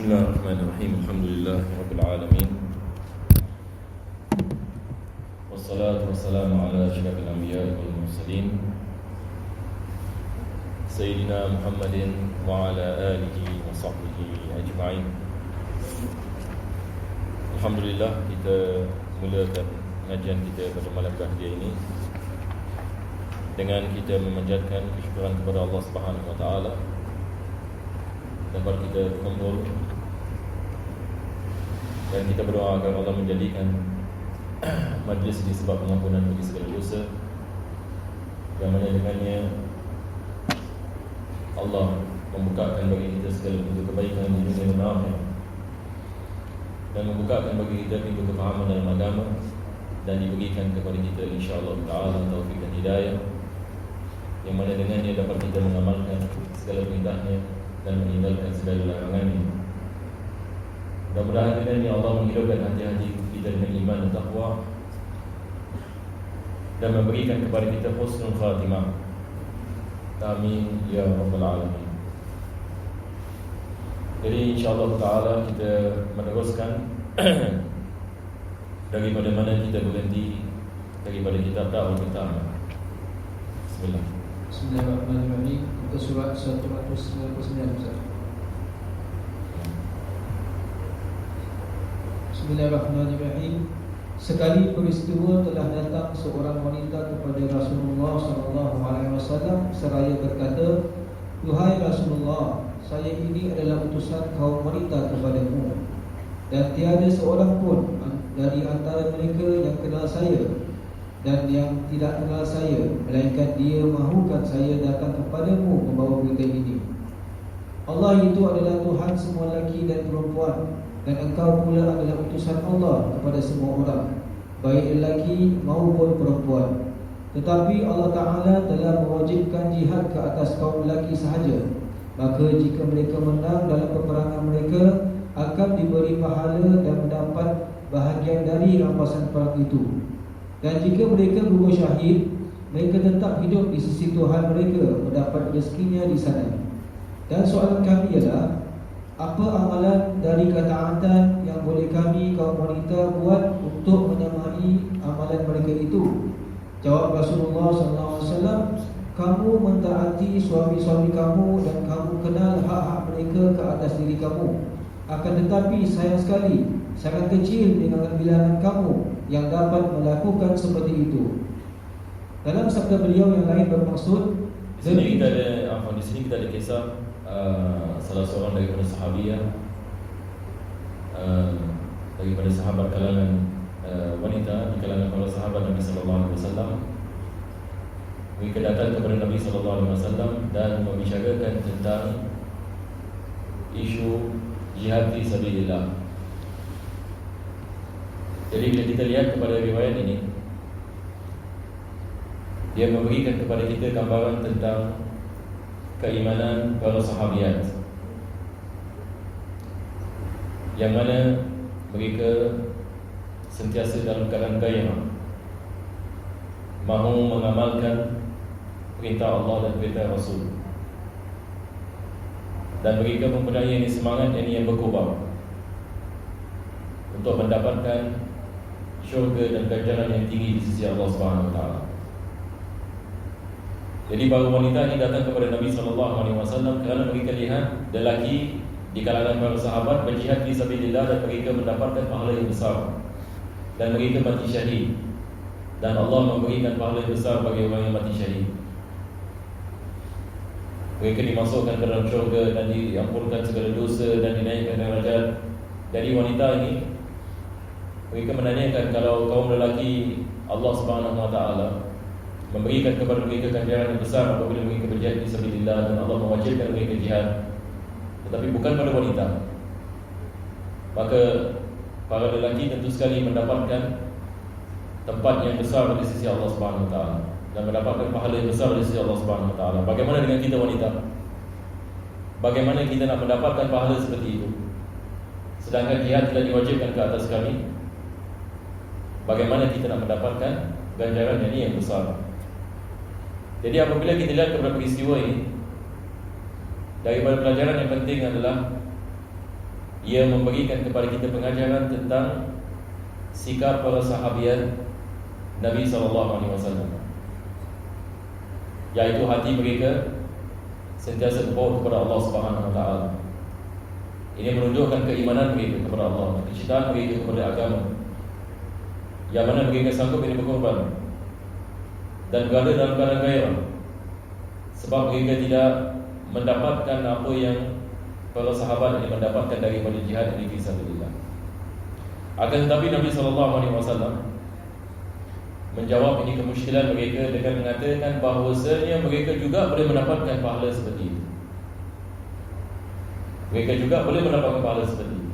Bismillahirrahmanirrahim. Alhamdulillahirabbil alamin. Wassalatu wassalamu ala asyrafil anbiya'i wal mursalin Sayyidina Muhammadin wa ala alihi wa sahbihi ajma'in. Alhamdulillah, kita mulakan pengajian kita pada malam hari ini dengan kita memanjatkan kesyukuran kepada Allah Subhanahu wa taala. Dapat kita berkumpul dan kita berdoa agar Allah menjadikan majlis ini sebab pengampunan bagi segala dosa, yang mana dengannya Allah membukakan bagi kita segala pintu kebaikan di dunia dan akhirat, dan membukakan bagi kita pintu kefahaman dalam agama, dan diberikan kepada kita insya-Allah taala taufik dan hidayah, yang mana dengannya dapat kita mengamalkan segala perintahnya dan meninggalkan segala larangannya. Mudah-mudahan dengannya Allah menghidupkan hati-hati kita dengan iman dan taqwa, dan memberikan kepada kita husnul khatimah. Amin ya rabbal alamin. Jadi insya-Allah taala kita meneruskan daripada mana kita berhenti, daripada kitab Da'wah kita. Bismillah. Bismillahirrahmanirrahim. Kita surat 199 Ustaz. Bismillahirrahmanirrahim. Sekali peristiwa telah datang seorang wanita kepada Rasulullah SAW seraya berkata, "Duhai Rasulullah, saya ini adalah utusan kaum wanita kepadamu, dan tiada seorang pun dari antara mereka yang kenal saya dan yang tidak kenal saya, melainkan dia mahukan saya datang kepadamu membawa berita ini. Allah itu adalah Tuhan semua lelaki dan perempuan, dan engkau pula adalah utusan Allah kepada semua orang, baik lelaki maupun perempuan. Tetapi Allah Ta'ala telah mewajibkan jihad ke atas kaum lelaki sahaja. Maka jika mereka menang dalam peperangan mereka, akan diberi pahala dan mendapat bahagian dari rampasan perang itu. Dan jika mereka gugur syahid, mereka tetap hidup di sisi Tuhan mereka, mendapat rezekinya di sana. Dan soalan kami ialah, apa amalan dari ketaatan yang boleh kami kaum wanita buat untuk menyamai amalan mereka itu?" Jawab Rasulullah SAW, "Kamu mentaati suami-suami kamu dan kamu kenal hak-hak mereka ke atas diri kamu. Akan tetapi sayang sekali, sangat kecil dengan bilangan kamu yang dapat melakukan seperti itu." Dalam sabda beliau yang lain bermaksud, Di sini kita ada kisah salah seorang daripada sahabiah, daripada sahabat kalangan wanita di kalangan para sahabat Nabi sallallahu alaihi wasallam. Mereka datang kepada Nabi sallallahu alaihi wasallam dan membicarakan tentang isu jihad fi sabilillah. Jadi bila kita lihat kepada riwayat ini, dia memberikan kepada kita gambaran tentang keimanan para sahabiat, yang mana mereka sentiasa dalam keadaan gairah, mahu mengamalkan perintah Allah dan perintah Rasul, dan mereka mempunyai ini semangat yang berkobar untuk mendapatkan syurga dan ganjaran yang tinggi di sisi Allah Subhanahu wa taala. Jadi para wanita ini datang kepada Nabi SAW kerana mereka lihat lelaki di kalangan para sahabat berjihad fi sabilillah dan mereka mendapatkan pahala yang besar, dan mereka mati syahid, dan Allah memberikan pahala yang besar bagi orang yang mati syahid. Mereka dimasukkan ke dalam syurga dan diampunkan segala dosa dan dinaikkan darajat. Jadi wanita ini, mereka menanyakan, kalau kaum lelaki Allah Subhanahu wa taala memberikan kepada mereka ganjaran yang besar apabila mereka berjihad fi sabilillah, dan Allah mewajibkan mereka jihad, tetapi bukan pada wanita, maka para lelaki tentu sekali mendapatkan tempat yang besar di sisi Allah Subhanahu wa taala dan mendapatkan pahala yang besar di sisi Allah Subhanahu wa taala. Bagaimana dengan kita wanita? Bagaimana kita nak mendapatkan pahala seperti itu, sedangkan jihad tidak diwajibkan ke atas kami? Bagaimana kita nak mendapatkan ganjaran yang besar? Jadi apabila kita lihat kepada peristiwa ini, daripada pelajaran yang penting adalah ia memberikan kepada kita pengajaran tentang sikap para sahabat Nabi SAW, iaitu hati mereka sentiasa berpaut kepada Allah Subhanahu Wa Taala. Ini menunjukkan keimanan mereka kepada Allah, kecintaan mereka kepada agama, yang mana mereka sanggup ini berkorban dan berada dalam keadaan gairah, sebab mereka tidak mendapatkan apa yang para sahabat ini mendapatkan daripada jihad fi sabilillah. Akan tetapi Nabi SAW menjawab ini kemusykilan mereka dengan mengatakan bahawasanya mereka juga boleh mendapatkan pahala seperti itu. Mereka juga boleh mendapatkan pahala seperti itu,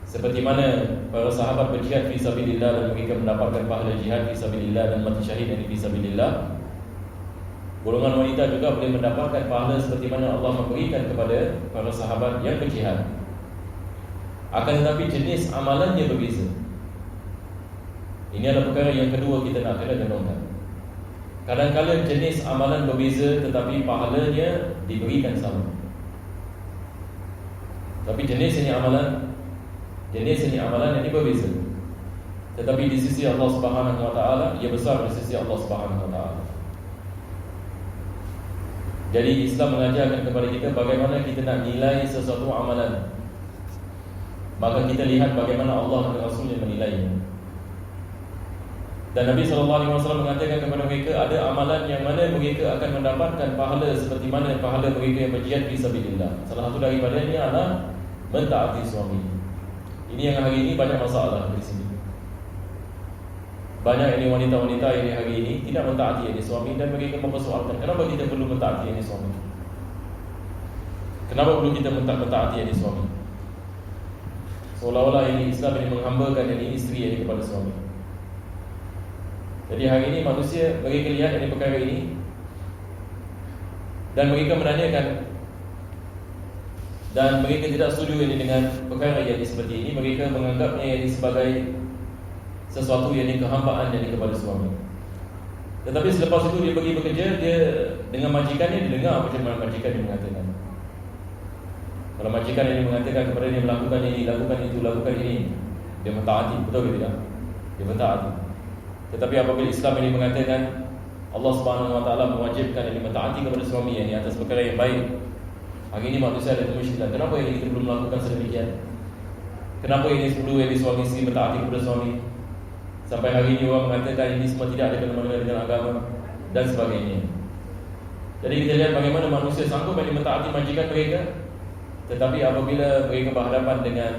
seperti mana para sahabat berjihad fi sabilillah dan mereka mendapatkan pahala jihad fi sabilillah dan mati syahid fi sabilillah. Golongan wanita juga boleh mendapatkan pahala seperti mana Allah memberikan kepada para sahabat yang berjihad. Akan tetapi jenis amalannya berbeza. Ini adalah perkara yang kedua kita nak kena renungkan. Kadang-kadang jenis amalan berbeza tetapi pahalanya diberikan sama. Tapi jenis ini amalan ini berbeza. Tetapi di sisi Allah Subhanahu Wa Taala ia besar di sisi Allah Subhanahu Wa Taala. Jadi Islam mengajarkan kepada kita bagaimana kita nak nilai sesuatu amalan. Maka kita lihat bagaimana Allah dan Rasulnya menilainya. Dan Nabi SAW mengatakan kepada mereka ada amalan yang mana mereka akan mendapatkan pahala seperti mana pahala mereka yang berjihad fi sabilillah. Salah satu daripadanya adalah mentaati suami. Ini yang hari ini banyak masalah di sini. Banyak ini wanita-wanita yang hari ini tidak mentaati ini suami dan mereka mempersoalkan kenapa kita perlu mentaati ini suami. Kenapa perlu kita mentaati ini suami? Seolah-olah ini Islam ini menghambakan ini isteri ini kepada suami. Jadi hari ini manusia mereka lihat ini perkara ini dan mereka menanyakan, dan mereka tidak setuju ini dengan perkara yang seperti ini. Mereka menganggapnya ini sebagai sesuatu yang kehambaan yang kepada suami. Tetapi selepas itu dia pergi bekerja, dia dengan majikannya, dia dengar apa yang majikan dia mengatakan. Kalau majikan ini mengatakan kepada dia melakukan ini, lakukan itu, lakukan ini, dia mentaati, betul ke tidak? Dia mentaati. Tetapi apabila Islam ini mengatakan Allah Subhanahu Wa Taala mewajibkan ini mentaati kepada suami ini atas perkara yang baik, hari ini manusia ada kemusyrikan. Kenapa ini kita belum melakukan sedemikian? Kenapa ini perlu ini suami isteri mentaati kepada suami? Sampai hari ini orang mengatakan ini semua tidak ada kena-mengena dengan agama dan sebagainya. Jadi kita lihat bagaimana manusia sanggup ini mentaati majikan mereka, tetapi apabila mereka berhadapan dengan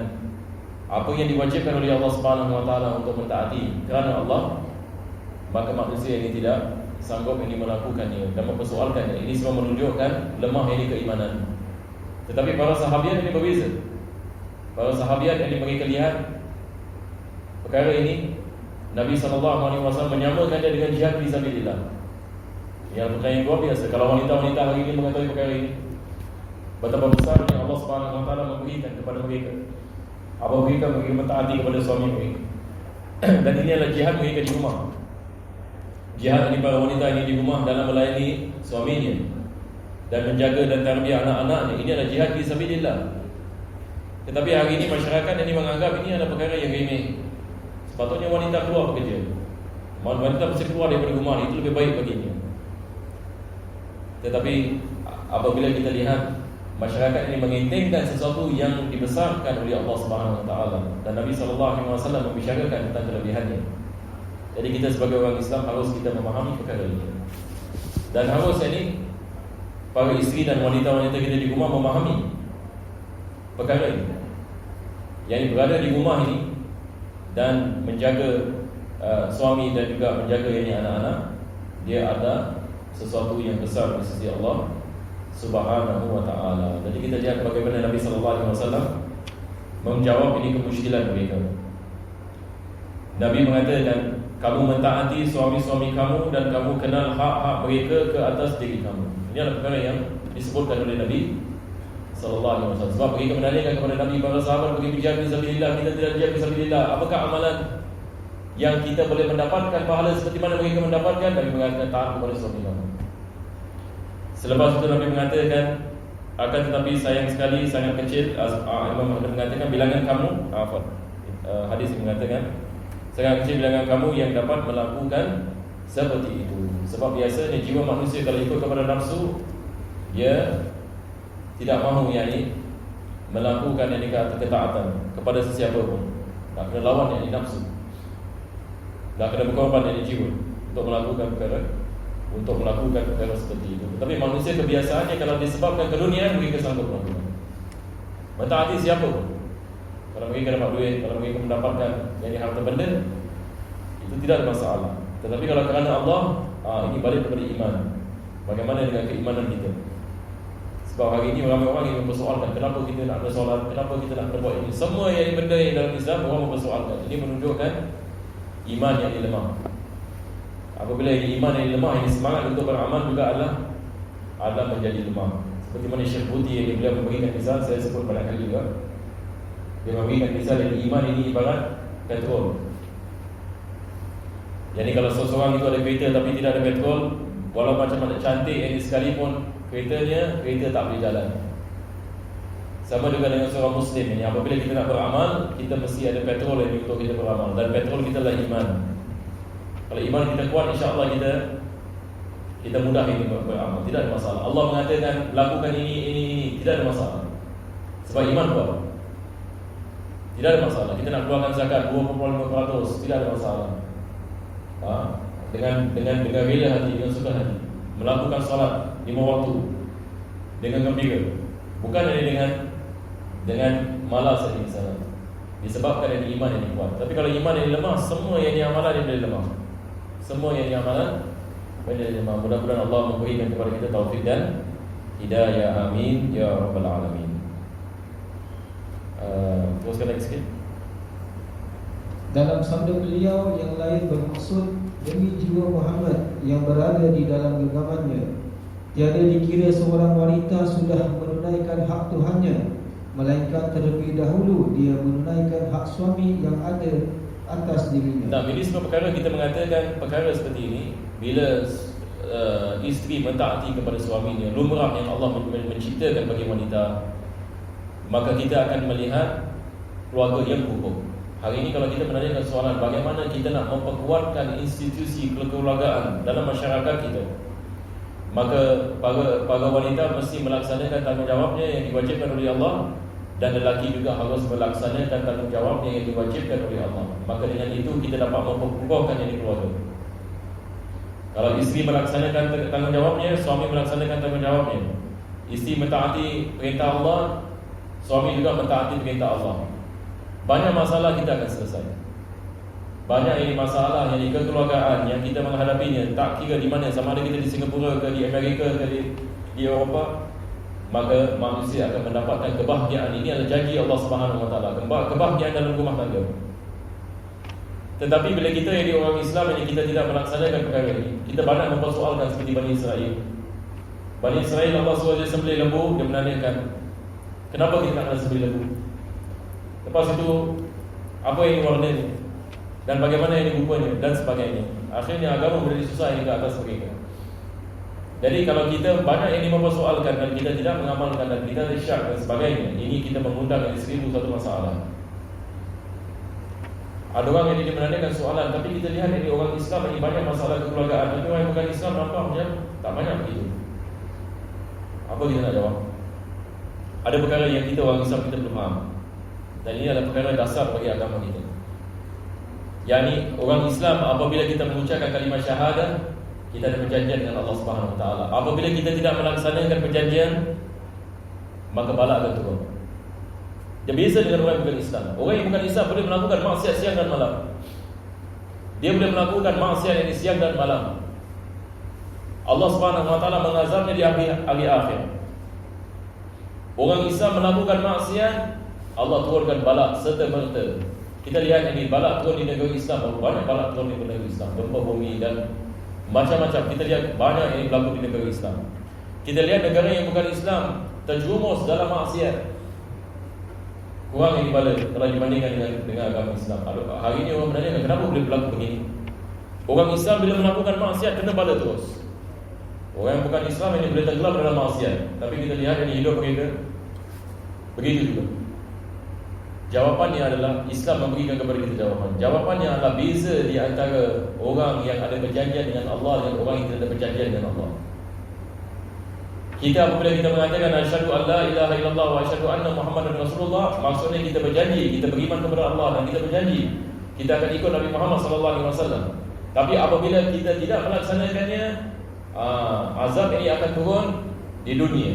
apa yang diwajibkan oleh Allah Subhanahu Wa Taala untuk mentaati kerana Allah, maka manusia ini tidak sanggup ini melakukannya dan mempersoalkannya. Ini semua menunjukkan lemah ini keimanan. Tetapi para sahabat ini berbeza. Para sahabat ini mereka lihat perkara ini, Nabi SAW menyamakan dia dengan jihad fi sabilillah. Yang perkara yang luar biasa. Kalau wanita-wanita hari ini mengetahui perkara ini, betapa besar yang Allah Subhanahu Wa Taala memberikan kepada mereka apabila mereka mentaati kepada suami mereka. Dan ini adalah jihad mereka di rumah. Jihad ini para wanita ini di rumah dalam melayani suaminya dan menjaga dan tarbiyah anak-anaknya. Ini adalah jihad fi sabilillah. Tetapi hari ini masyarakat ini menganggap ini adalah perkara yang remeh. Sepatutnya wanita keluar bekerja. Wanita mesti keluar daripada rumah, itu lebih baik baginya. Tetapi apabila kita lihat masyarakat ini menginginkan sesuatu yang dibesarkan oleh Allah Subhanahu Wa Taala dan Nabi SAW membicarakan tentang kelebihannya. Jadi kita sebagai orang Islam harus kita memahami perkara ini. Dan harus ini para isteri dan wanita-wanita kita di rumah memahami perkara ini. Yang berada di rumah ini dan menjaga suami dan juga menjaga ini anak-anak, dia ada sesuatu yang besar di sisi Allah Subhanahu Wa Taala. Jadi kita lihat bagaimana Nabi SAW menjawab ini kemusykilan mereka. Nabi mengatakan, kamu mentaati suami-suami kamu dan kamu kenal hak-hak mereka ke atas diri kamu. Ini adalah perkara yang disebutkan oleh Nabi SAW. Sebab mereka menanyakan kepada Nabi, para sahabat pergi berjihad fi sabilillah, kita tidak berjihad fi sabilillah, apakah amalan yang kita boleh mendapatkan pahala seperti mana mereka mendapatkan? Nabi mengatakan taat kepada suami kamu. Selepas itu Nabi mengatakan, akan tetapi sayang sekali sangat kecil. Imam Ahmad mengatakan bilangan kamu, hadis mengatakan sangat kecil bilangan kamu yang dapat melakukan seperti itu. Sebab biasanya jiwa manusia kalau ikut kepada nafsu, dia tidak mahu melakukan ketaatan kepada sesiapa pun. Tak kena lawan nafsu, tak kena berkorban jiwa untuk melakukan perkara seperti itu. Tapi manusia kebiasaannya kalau disebabkan keduniaan, mereka sanggup melakukan. Mentaati siapa pun. Kalau mereka dapat duit, kalau mereka mendapatkan harta benda, itu tidak ada masalah. Tetapi kalau kerana Allah, ini balik kepada iman. Bagaimana dengan keimanan kita? Sebab hari ini ramai orang yang mempersoalkan kenapa kita nak bersolat, kenapa kita nak berbuat ini. Semua yang benda yang dalam Islam orang mempersoalkan. Ini menunjukkan iman yang lemah. Apabila iman yang lemah, ini semangat untuk beramal juga adalah menjadi lemah. Seperti mana Syekh Buti yang beliau memberikan misal, saya sebut banyak kali juga. Dia memberikan misal yang iman ini ibarat petrol. Jadi kalau seseorang itu ada kereta tapi tidak ada petrol, walau macam mana cantik ini sekalipun, kereta tak boleh jalan. Sama juga dengan seorang Muslim ini. Apabila kita nak beramal, kita mesti ada petrol yang untuk kita beramal. Dan petrol kita adalah iman. Kalau iman kita kuat, insya-Allah kita mudah ini beramal, tidak ada masalah. Allah mengatakan lakukan ini, tidak ada masalah. Sebab iman kuat. Tidak ada masalah. Kita nak keluarkan zakat 2.5%, tidak ada masalah. Dengan rela hati, dengan suka hati, melakukan salat 5 waktu dengan gembira, bukan hanya dengan malas saja di sana. Disebabkan ada iman yang kuat. Tapi kalau iman yang lemah, semua yang diamalan dia boleh lemah. Semua yang diamalan boleh lemah. Mudah-mudahan Allah memberikan kepada kita taufik dan hidayah. Amin ya rabbal alamin. Teruskan lagi sikit. Dalam sabda beliau yang lain bermaksud, demi jiwa Muhammad yang berada di dalam genggamannya, tiada dikira seorang wanita sudah menunaikan hak Tuhannya, melainkan terlebih dahulu dia menunaikan hak suami yang ada atas dirinya. Nah, ini semua perkara kita mengatakan perkara seperti ini. Bila isteri mentaati kepada suaminya, lumrah yang Allah menciptakan bagi wanita, maka kita akan melihat keluarga yang kukuh. Hari ini kalau kita menanyakan soalan bagaimana kita nak memperkuatkan institusi kekeluargaan dalam masyarakat kita, maka para wanita mesti melaksanakan tanggungjawabnya yang diwajibkan oleh Allah, dan lelaki juga harus melaksanakan tanggungjawabnya yang diwajibkan oleh Allah. Maka dengan itu kita dapat memperkuatkan keluarga. Kalau isteri melaksanakan tanggungjawabnya, suami melaksanakan tanggungjawabnya. Isteri mentaati perintah Allah, suami juga mentaati perintah Allah. Banyak masalah kita akan selesai. Banyak ini masalah yang di kekeluargaan yang kita menghadapinya, tak kira di mana, sama ada kita di Singapura ke di Amerika ke di Eropah, maka manusia akan mendapatkan kebahagiaan. Ini adalah janji Allah Subhanahu Wa Taala, kebahagiaan dalam rumah tangga. Tetapi bila kita jadi orang Islam yang kita tidak melaksanakan perkara ini, kita banyak mempersoalkan seperti Bani Israel. Bani Israel Allah SWT sembelih lembu, dia menanyakan kenapa kita nak sembelih lembu? Lepas itu apa yang warna ini? Dan bagaimana ini rupanya? Dan sebagainya. Akhirnya agama menjadi susah ini ke atas mereka. Jadi kalau kita banyak yang mempersoalkan dan kita tidak mengamalkan dan kita syak dan sebagainya, ini kita mengundang seribu satu masalah. Ada orang yang menanyakan soalan, tapi kita lihat ini orang Islam ini banyak masalah kekeluargaan. Tapi orang yang bukan Islam nampak macam tak banyak begitu. Apa kita nak jawab? Ada perkara yang kita orang Islam kita belum faham. Dan ini adalah perkara dasar bagi agama kita. Yani orang Islam apabila kita mengucapkan kalimah syahadah, kita ada perjanjian dengan Allah Subhanahu Wa Taala. Apabila kita tidak melaksanakan perjanjian, maka bala akan turun. Dia beza dengan orang yang bukan Islam. Orang yang bukan Islam boleh melakukan maksiat siang dan malam. Dia boleh melakukan maksiat yang siang dan malam. Allah Subhanahu Wa Taala mengazabnya di hari akhir. Orang Islam melakukan maksiat, Allah turunkan bala serta-merta. Kita lihat ini bala turun di negeri Islam, banyak bala turun di negeri Islam, gempa bumi dan macam-macam. Kita lihat banyak yang berlaku di negeri Islam. Kita lihat negara yang bukan Islam terjerumus dalam maksiat, kurang yang bala kalau dibandingkan dengan agama Islam. Hari ini orang menanyakan kenapa boleh berlaku begini. Orang Islam bila melakukan maksiat kena bala terus. Orang yang bukan Islam ini boleh tenggelam dalam maksiat, tapi kita lihat ini hidup mereka begitu juga. Jawapannya adalah Islam memberikan kepada kita jawapan. Jawapannya adalah beza di antara orang yang ada perjanjian dengan Allah dan orang yang tidak ada perjanjian dengan Allah. Kita apabila kita mengatakan asyhadu an la ilaha illallah wa asyhadu anna Muhammadar Rasulullah, maksudnya kita berjanji, kita beriman kepada Allah dan kita berjanji kita akan ikut Nabi Muhammad sallallahu alaihi wasallam. Tapi apabila kita tidak melaksanakannya, azab ini akan turun di dunia.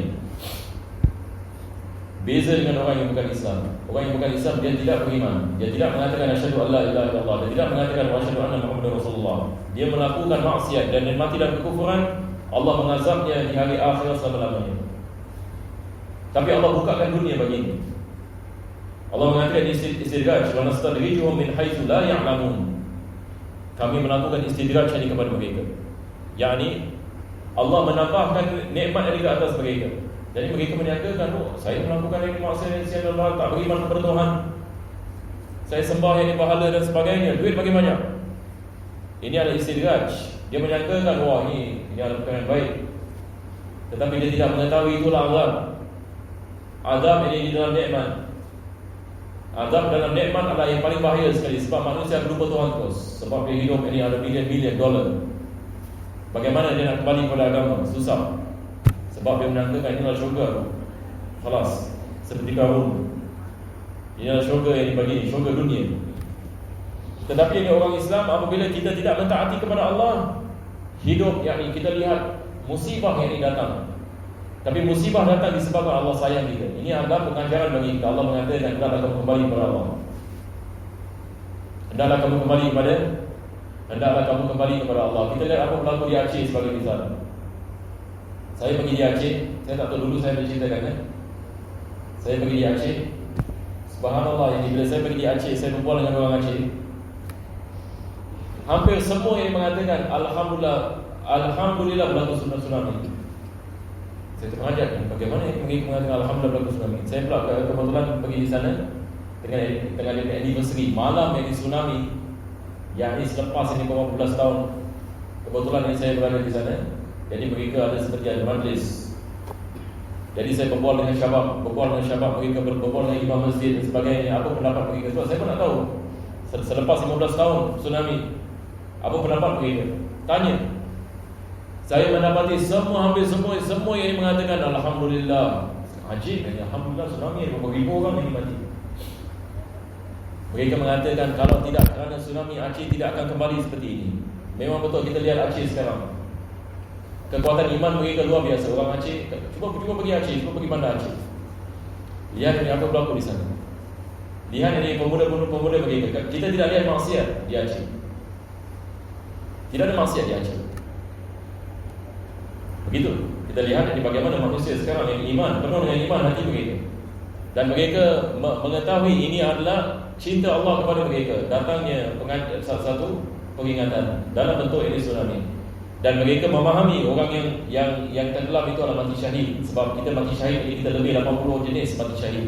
Beza dengan orang yang bukan Islam. Orang yang bukan Islam dia tidak beriman, dia tidak mengatakan asyhadu an la ilaha illallah, dia tidak mengatakan wa asyhadu anna Muhammadar Rasulullah. Dia melakukan maksiat dan mati dalam kekufuran, Allah mengazabnya di hari akhir selama-lamanya. Tapi Allah bukakan dunia baginya. Allah mengatakan istidraj, wa nastadrijuhum min haitsu la ya'lamun. Kami melakukan istidraj ini kepada mereka. yakni Allah menambahkan nikmat dari ke atas mereka. Jadi mereka menyangkakan, saya melakukan ini maksiat yang Allah tak beriman kepada Tuhan, saya sembah yang pahala dan sebagainya, duit bagi banyak. Ini adalah istidraj. Dia menyangkakan, wah ini adalah perkara yang baik. Tetapi dia tidak mengetahui itulah azab. Azab ini di dalam nikmat. Azab dalam nikmat adalah yang paling bahaya sekali. Sebab manusia berlupa Tuhan terus. Sebab dia hidup ini ada bilion-bilion dolar. Bagaimana dia nak kembali kepada agama? Susah. Sebab dia menangkakan inilah syurga. Khalas. Seperti Qarun. Inilah syurga yang dibagi, syurga dunia. Tetapi ini orang Islam, apabila kita tidak mentaati kepada Allah, hidup, yakni kita lihat musibah yang ini datang. Tapi musibah datang disebabkan Allah sayang kita. Ini adalah pengajaran bagi kita. Allah mengatakan, hendaklah kamu kembali kepada Allah. Hendaklah kamu kembali kepada Allah. Kita lihat apa berlaku di Aceh sebagai misal. Saya pergi di Aceh, saya tak tahu dulu saya berceritakan kan. Saya pergi di Aceh. Subhanallah, ini bila saya pergi di Aceh, saya berbual dengan orang Aceh. Hampir semua yang mengatakan Alhamdulillah berlaku tsunami. Saya terperanjat, bagaimana yang mengatakan Alhamdulillah berlaku tsunami. Saya pula kebetulan pergi di sana Tengah anniversary malam yang di tsunami, yakni selepas ini 15 tahun. Kebetulan yang saya berada di sana. Jadi mereka ada seperti ada majlis. Jadi saya berbual dengan syabab, mereka berbual dengan imam masjid dan sebagainya. Apa pendapat mereka? Sebab saya pun nak tahu. Selepas 15 tahun tsunami, apa pendapat mereka? Tanya. Saya mendapati hampir semua yang mengatakan Alhamdulillah. Ajib, Alhamdulillah tsunami berapa ribu orang yang mati. Mereka mengatakan kalau tidak kerana tsunami, Aceh tidak akan kembali seperti ini. Memang betul, kita lihat Aceh sekarang. Kekuatan iman mereka luar biasa. Orang Aceh, cuba pergi Aceh, cuba pergi bandar Aceh. Lihat ini apa berlaku di sana. Lihat ini pemuda mereka. Kita tidak lihat maksiat di Aceh. Tidak ada maksiat di Aceh. Begitu. Kita lihat ini bagaimana manusia sekarang yang iman, penuh dengan iman hati mereka. Dan mereka mengetahui ini adalah cinta Allah kepada mereka. Datangnya satu peringatan dalam bentuk ini tsunami. Dan mereka memahami orang yang tenggelam itu adalah mati syahid. Sebab kita mati syahid ini kita lebih 80 jenis mati syahid.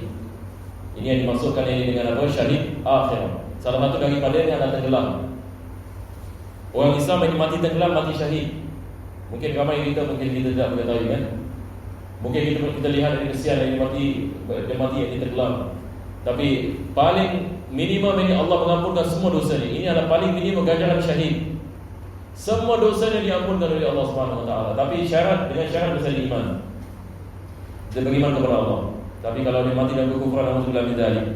Ini yang dimaksudkan ini dengan apa? Syahid akhir. Salah satu daripadanya adalah tenggelam. Orang Islam yang mati tenggelam, mati syahid. Mungkin ramai kita tidak mengetahui kan. Mungkin kita lihat dari kesian yang dia mati yang tenggelam. Tapi paling minimum ini Allah mengampunkan semua dosanya. Ini adalah paling minimum ganjaran syahid. Semua dosanya diampunkan oleh Allah Subhanahu Wa Taala. Tapi dengan syarat besar iman. Dia beriman kepada Allah. Tapi kalau dia mati dalam kekufuran, alhamdulillah min dzalik.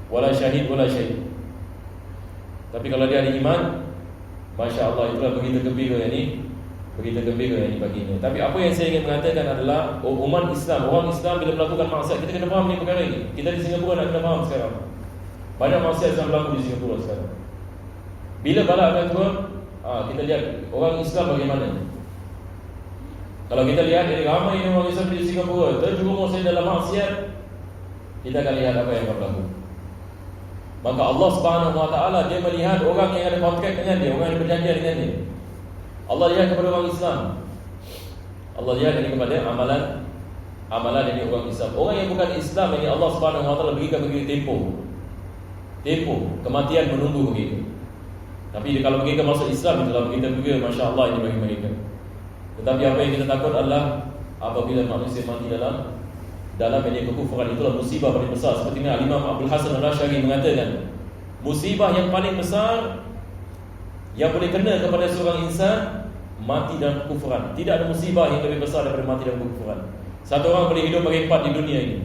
Wala syahid wala syahid. Tapi kalau dia ada iman, masya Allah, itulah begitu gembira ini baginya. Tapi apa yang saya ingin mengatakan adalah umat Islam, orang Islam bila melakukan maksiat, kita kena faham ni perkara ini. Kita di Singapura nak kena faham sekarang. Banyak maksiat yang berlaku di Singapura sekarang. Bila bala akan turun, kita lihat orang Islam bagaimana. Kalau kita lihat dari ramai orang Islam di Singapura terjerumus dalam maksiat, kita akan lihat apa yang berlaku. Maka Allah Subhanahu Wa Taala dia melihat orang yang ada kontrak dengan dia, orang yang berjanji dengan dia. Allah lihat kepada orang Islam. Allah lihat ini kepada amalan ini orang Islam. Orang yang bukan Islam ini Allah Subhanahu Wa Taala berikan tempo, kematian menunggu begitu. Tapi kalau mereka masuk Islam, itulah begitu juga, masya Allah ini bagi mereka. Tetapi apa yang kita takut adalah apabila manusia mati dalam media kekufuran. Itulah musibah paling besar. Seperti mana Imam Abdul Hasan Al-Asy'ari mengatakan, musibah yang paling besar yang boleh kena kepada seorang insan, mati dalam kekufuran. Tidak ada musibah yang lebih besar daripada mati dalam kekufuran. Satu orang boleh hidup berempat di dunia ini,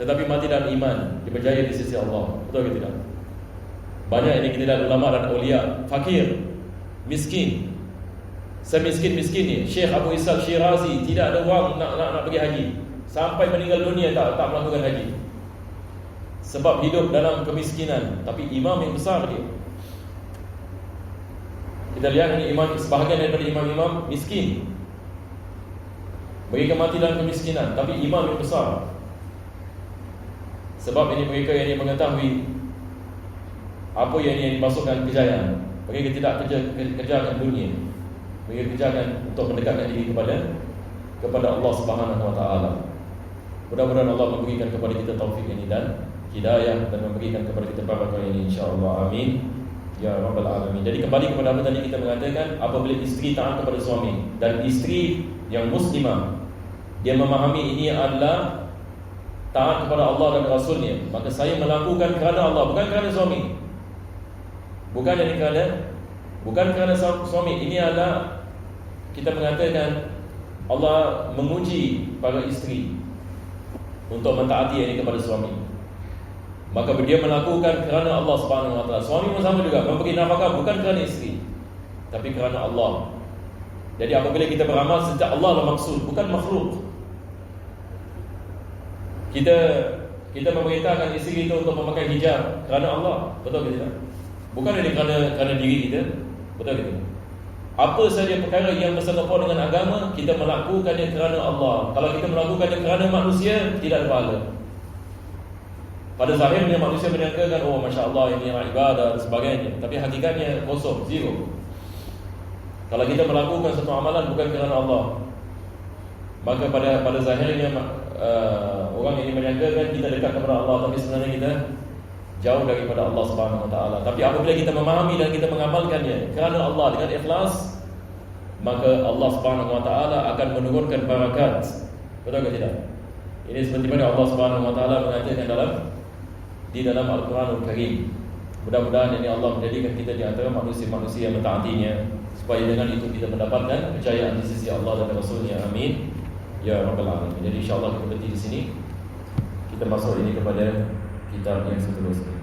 tetapi mati dalam iman, dia berjaya di sisi Allah. Betul ke tidak? Banyak ini kita lihat ulama dan awliya, fakir, miskin, semiskin-miskin ni. Syekh Abu Ishaq Syirazi tidak ada wang nak pergi haji, sampai meninggal dunia tak melakukan haji, sebab hidup dalam kemiskinan. Tapi imam yang besar dia. Kita lihat ini imam, sebahagian daripada imam-imam miskin, mereka mati dalam kemiskinan, tapi imam yang besar. Sebab ini mereka yang mengetahui apa yang dimasukkan kejayaan. Mereka tidak kejarkan dunia, mereka kejarkan untuk mendekatkan diri kepada Allah Subhanahu Wa Taala. Mudah-mudahan Allah memberikan kepada kita taufik ini dan hidayah, dan memberikan kepada kita barakah ini, insya-Allah. Amin ya rabbal alamin. Jadi kembali kepada apa tadi kita mengatakan, apabila isteri taat kepada suami, dan isteri yang muslimah dia memahami ini adalah taat kepada Allah dan Rasulnya, maka saya melakukan kerana Allah, bukan kerana suami. Bukan kerana suami. Ini adalah kita mengatakan Allah menguji para isteri untuk mentaati ini kepada suami. Maka dia melakukan kerana Allah Subhanahu Wa Taala. Suami pun sama juga, memberi nafkah bukan kerana isteri, tapi kerana Allah. Jadi apabila kita beramal, sejak Allah lah maksud, bukan makhluk. Kita memerintahkan isteri kita untuk memakai hijab kerana Allah, betul ke tidak? Bukan kerana diri kita, betul ke tidak? Apa saja perkara yang bersangkut dengan agama, kita melakukannya kerana Allah. Kalau kita melakukannya kerana manusia, tidak ada pahala. Pada zahirnya manusia menyangkakan, oh Masya Allah ini ibadah dan sebagainya, tapi hakikatnya kosong, zero. Kalau kita melakukan satu amalan bukan kerana Allah, maka pada zahirnya orang ini menyangkakan kita dekat kepada Allah, tapi sebenarnya kita jauh daripada Allah Subhanahu Wa Taala. Tapi apabila kita memahami dan kita mengamalkannya kerana Allah dengan ikhlas, maka Allah Subhanahu Wa Taala akan menurunkan barakat. Betul ke tidak? Ini seperti mana Allah Subhanahu Wa Taala mengatakan di dalam Al-Quranul Karim. Mudah-mudahan ini Allah menjadikan kita di antara manusia-manusia yang mentaatinya, supaya dengan itu kita mendapatkan kejayaan di sisi Allah dan Rasulnya. Amin ya rabbal alamin. Jadi insya-Allah kita berhenti di sini. Kita masuk ini kepada kitab yang seterusnya.